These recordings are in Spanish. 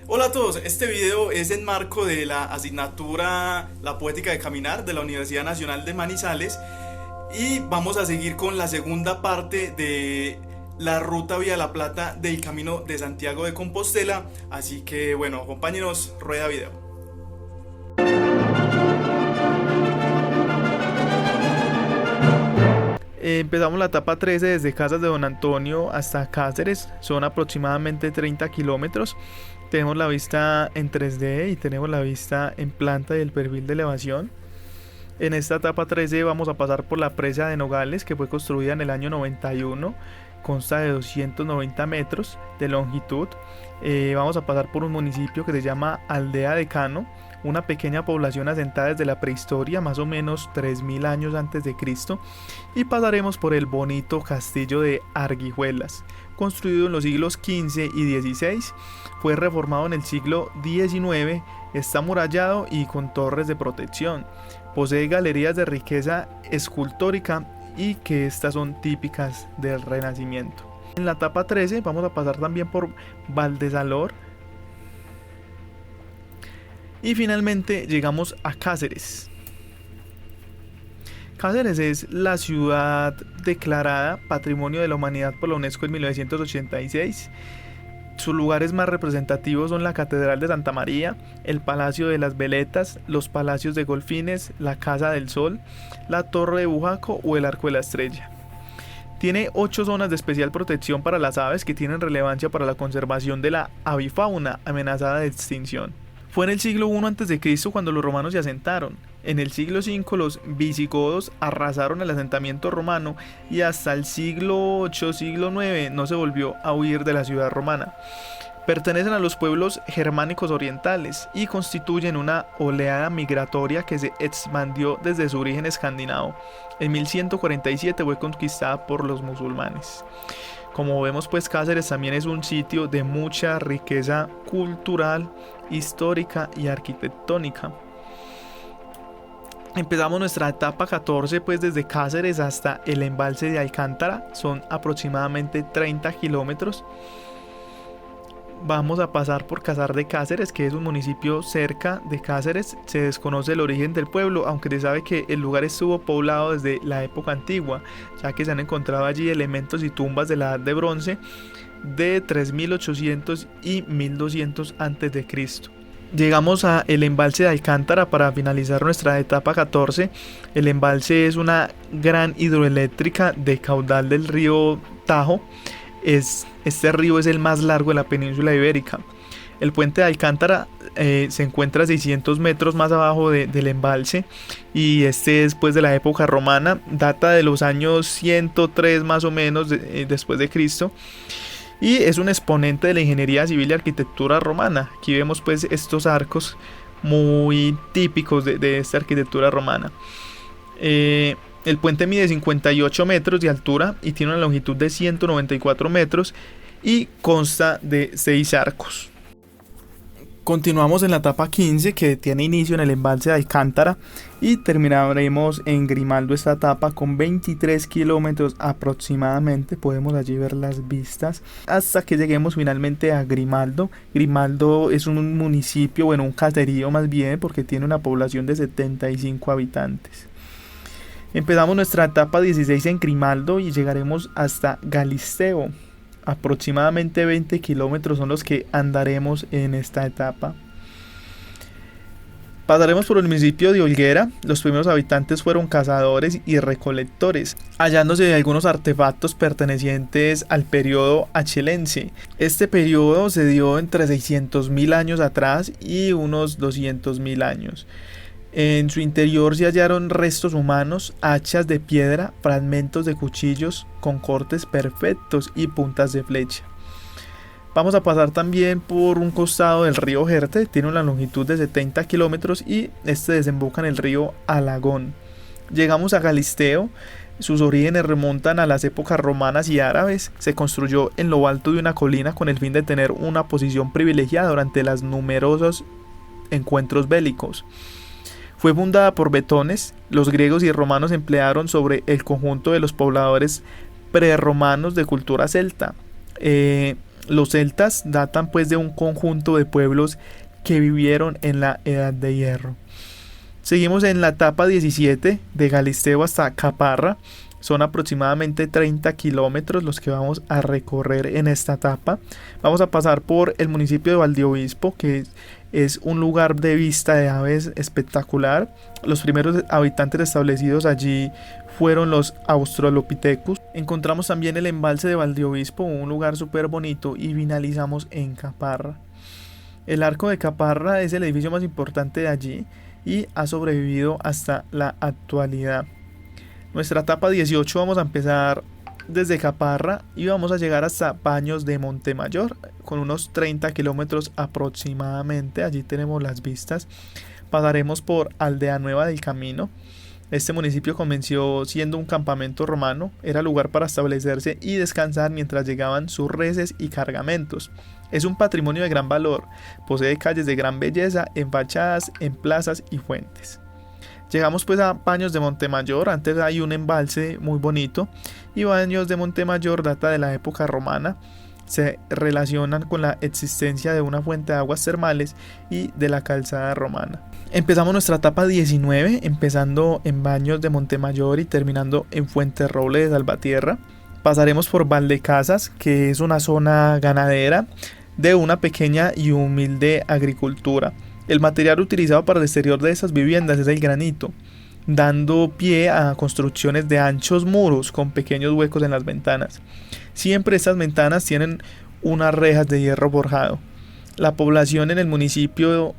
Hola a todos, este video es en marco de la asignatura La Poética de Caminar de la Universidad Nacional de Manizales y vamos a seguir con la segunda parte de la ruta Vía La Plata del Camino de Santiago de Compostela, así que bueno, acompáñenos, rueda video. Empezamos la etapa 13 desde Casas de Don Antonio hasta Cáceres, son aproximadamente 30 kilómetros. Tenemos la vista en 3D y tenemos la vista en planta y el perfil de elevación. En esta etapa 13 vamos a pasar por la presa de Nogales, que fue construida en el año 91, consta de 290 metros de longitud. Vamos a pasar por un municipio que se llama Aldea de Cano, una pequeña población asentada desde la prehistoria, más o menos 3000 años antes de Cristo, y pasaremos por el bonito castillo de Arguijuelas, construido en los siglos XV y XVI, fue reformado en el siglo XIX, está amurallado y con torres de protección, posee galerías de riqueza escultórica y que estas son típicas del Renacimiento. En la etapa 13 vamos a pasar también por Valdesalor y finalmente llegamos a Cáceres. Cáceres es la ciudad declarada Patrimonio de la Humanidad por la UNESCO en 1986. Sus lugares más representativos son la Catedral de Santa María, el Palacio de las Veletas, los Palacios de Golfines, la Casa del Sol, la Torre de Bujaco o el Arco de la Estrella. Tiene 8 zonas de especial protección para las aves que tienen relevancia para la conservación de la avifauna amenazada de extinción. Fue en el siglo I a.C. cuando los romanos se asentaron. En el siglo V los visigodos arrasaron el asentamiento romano y hasta el siglo VIII, siglo IX no se volvió a huir de la ciudad romana. Pertenecen a los pueblos germánicos orientales y constituyen una oleada migratoria que se expandió desde su origen escandinavo. En 1147 fue conquistada por los musulmanes. Como vemos, pues Cáceres también es un sitio de mucha riqueza cultural, histórica y arquitectónica. Empezamos nuestra etapa 14 pues desde Cáceres hasta el embalse de Alcántara, son aproximadamente 30 kilómetros. Vamos a pasar por Casar de Cáceres, que es un municipio cerca de Cáceres. Se desconoce el origen del pueblo, aunque se sabe que el lugar estuvo poblado desde la época antigua, ya que se han encontrado allí elementos y tumbas de la Edad de Bronce de 3800 y 1200 a.C. Llegamos a el embalse de Alcántara para finalizar nuestra etapa 14. El embalse es una gran hidroeléctrica de caudal del río Tajo. Este río es el más largo de la península ibérica. El puente de Alcántara se encuentra a 600 metros más abajo del embalse y este es pues de la época romana, data de los años 103 más o menos después de Cristo. Y es un exponente de la ingeniería civil y arquitectura romana. Aquí vemos pues estos arcos muy típicos de esta arquitectura romana. El puente mide 58 metros de altura y tiene una longitud de 194 metros y consta de 6 arcos. Continuamos en la etapa 15 que tiene inicio en el embalse de Alcántara y terminaremos en Grimaldo esta etapa con 23 kilómetros aproximadamente. Podemos allí ver las vistas hasta que lleguemos finalmente a Grimaldo. Grimaldo es un municipio, bueno, un caserío más bien, porque tiene una población de 75 habitantes. Empezamos nuestra etapa 16 en Grimaldo y llegaremos hasta Galisteo. Aproximadamente 20 kilómetros son los que andaremos en esta etapa. Pasaremos por el municipio de Olguera. Los primeros habitantes fueron cazadores y recolectores, hallándose algunos artefactos pertenecientes al periodo achelense. Este periodo se dio entre 600.000 años atrás y unos 200.000 años. En su interior se hallaron restos humanos, hachas de piedra, fragmentos de cuchillos con cortes perfectos y puntas de flecha. Vamos a pasar también por un costado del río Jerte, tiene una longitud de 70 kilómetros y este desemboca en el río Alagón. Llegamos a Galisteo, sus orígenes remontan a las épocas romanas y árabes. Se construyó en lo alto de una colina con el fin de tener una posición privilegiada durante los numerosos encuentros bélicos. Fue fundada por betones. Los griegos y romanos emplearon sobre el conjunto de los pobladores prerromanos de cultura celta. Los celtas datan pues de un conjunto de pueblos que vivieron en la Edad de Hierro. Seguimos en la etapa 17 de Galisteo hasta Caparra. Son aproximadamente 30 kilómetros los que vamos a recorrer en esta etapa. Vamos a pasar por el municipio de Valdeobispo, que es un lugar de vista de aves espectacular. Los primeros habitantes establecidos allí fueron los Australopithecus. Encontramos también el embalse de Valdeobispo, un lugar súper bonito, y finalizamos en Caparra. El Arco de Caparra es el edificio más importante de allí y ha sobrevivido hasta la actualidad. Nuestra etapa 18 vamos a empezar desde Caparra y vamos a llegar hasta Baños de Montemayor, con unos 30 kilómetros aproximadamente. Allí tenemos las vistas. Pasaremos por Aldea Nueva del Camino. Este municipio comenzó siendo un campamento romano, era lugar para establecerse y descansar mientras llegaban sus reses y cargamentos. Es un patrimonio de gran valor, posee calles de gran belleza en fachadas, en plazas y fuentes. Llegamos pues a Baños de Montemayor. Antes hay un embalse muy bonito, y Baños de Montemayor data de la época romana. Se relacionan con la existencia de una fuente de aguas termales y de la calzada romana. Empezamos nuestra etapa 19, empezando en Baños de Montemayor y terminando en Fuenterroble de Salvatierra. Pasaremos por Valdecasas, que es una zona ganadera de una pequeña y humilde agricultura. El material utilizado para el exterior de estas viviendas es el granito, dando pie a construcciones de anchos muros con pequeños huecos en las ventanas. Siempre estas ventanas tienen unas rejas de hierro forjado. La población en el municipio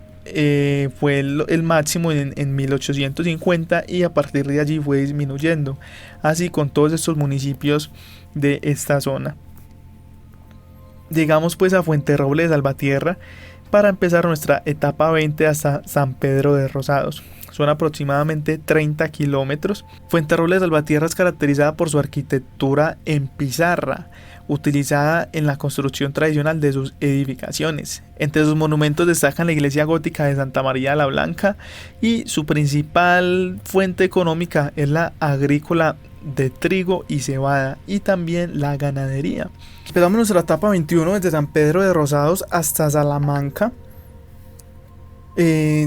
fue el máximo en 1850, y a partir de allí fue disminuyendo, así con todos estos municipios de esta zona. Llegamos pues a Fuenterroble de Salvatierra para empezar nuestra etapa 20 hasta San Pedro de Rosados. Son aproximadamente 30 kilómetros. Fuenterroble de Salvatierra es caracterizada por su arquitectura en pizarra, utilizada en la construcción tradicional de sus edificaciones. Entre sus monumentos destacan la iglesia gótica de Santa María la Blanca, y su principal fuente económica es la agrícola de trigo y cebada, y también la ganadería. Empezamos nuestra etapa 21 desde San Pedro de Rosados hasta Salamanca.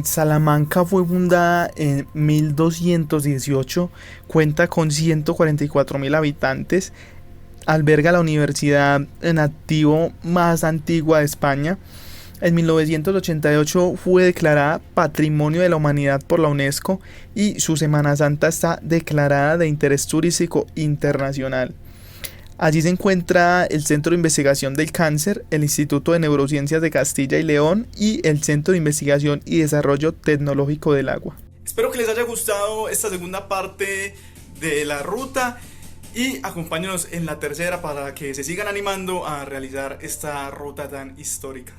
Salamanca fue fundada en 1218, cuenta con 144.000 habitantes, alberga la universidad en activo más antigua de España. En 1988 fue declarada Patrimonio de la Humanidad por la UNESCO, y su Semana Santa está declarada de interés turístico internacional. Allí se encuentra el Centro de Investigación del Cáncer, el Instituto de Neurociencias de Castilla y León y el Centro de Investigación y Desarrollo Tecnológico del Agua. Espero que les haya gustado esta segunda parte de la ruta, y acompáñenos en la tercera para que se sigan animando a realizar esta ruta tan histórica.